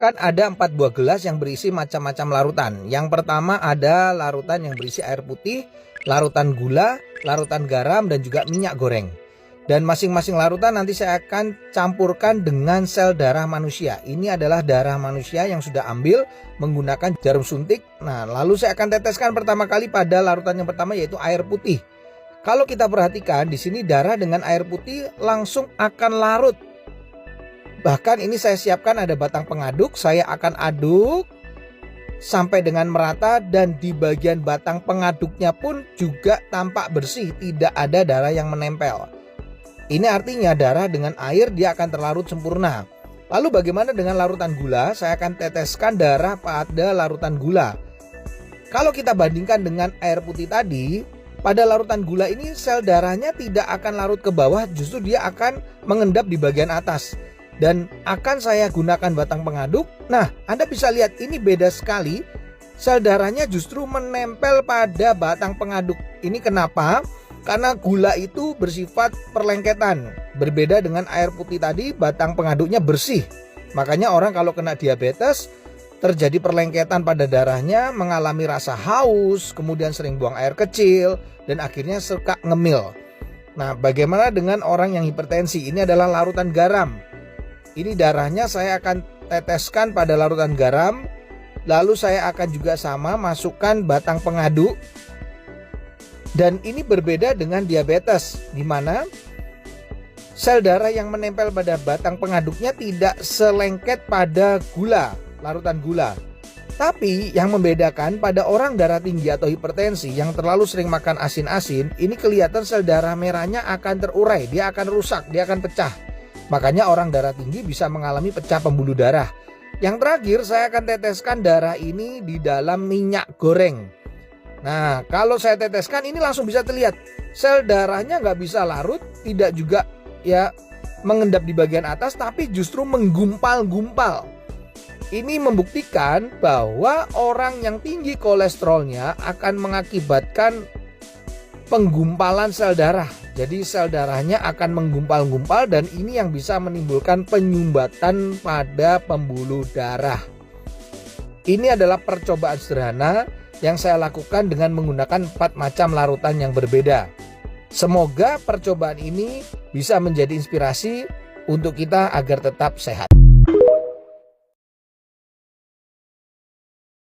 Kan ada 4 buah gelas yang berisi macam-macam larutan. Yang pertama ada larutan yang berisi air putih, larutan gula, larutan garam, dan juga minyak goreng. Dan masing-masing larutan nanti saya akan campurkan dengan sel darah manusia. Ini adalah darah manusia yang sudah ambil menggunakan jarum suntik. Nah, lalu saya akan teteskan pertama kali pada larutan yang pertama, yaitu air putih. Kalau kita perhatikan di sini darah dengan air putih langsung akan larut. Bahkan ini saya siapkan ada batang pengaduk, saya akan aduk sampai dengan merata, dan di bagian batang pengaduknya pun juga tampak bersih, tidak ada darah yang menempel. Ini artinya darah dengan air dia akan terlarut sempurna. Lalu bagaimana dengan larutan gula? Saya akan teteskan darah pada larutan gula. Kalau kita bandingkan dengan air putih tadi, pada larutan gula ini sel darahnya tidak akan larut ke bawah, justru dia akan mengendap di bagian atas. Dan akan saya gunakan batang pengaduk. Nah, Anda bisa lihat ini beda sekali. Sel darahnya justru menempel pada batang pengaduk. Ini kenapa? Karena gula itu bersifat perlengketan. Berbeda dengan air putih tadi, batang pengaduknya bersih. Makanya orang kalau kena diabetes, terjadi perlengketan pada darahnya, mengalami rasa haus, kemudian sering buang air kecil, dan akhirnya suka ngemil. Nah, bagaimana dengan orang yang hipertensi? Ini adalah larutan garam. Ini darahnya saya akan teteskan pada larutan garam. Lalu saya akan juga sama masukkan batang pengaduk. Dan ini berbeda dengan diabetes, di mana sel darah yang menempel pada batang pengaduknya tidak selengket pada gula, larutan gula. Tapi yang membedakan pada orang darah tinggi atau hipertensi yang terlalu sering makan asin-asin, ini kelihatan sel darah merahnya akan terurai, dia akan rusak, dia akan pecah. Makanya orang darah tinggi bisa mengalami pecah pembuluh darah. Yang terakhir saya akan teteskan darah ini di dalam minyak goreng. Nah, kalau saya teteskan ini langsung bisa terlihat sel darahnya nggak bisa larut, tidak juga ya mengendap di bagian atas, tapi justru menggumpal-gumpal. Ini membuktikan bahwa orang yang tinggi kolesterolnya akan mengakibatkan penggumpalan sel darah. Jadi sel darahnya akan menggumpal-gumpal, dan ini yang bisa menimbulkan penyumbatan pada pembuluh darah. Ini adalah percobaan sederhana yang saya lakukan dengan menggunakan 4 macam larutan yang berbeda. Semoga percobaan ini bisa menjadi inspirasi untuk kita agar tetap sehat.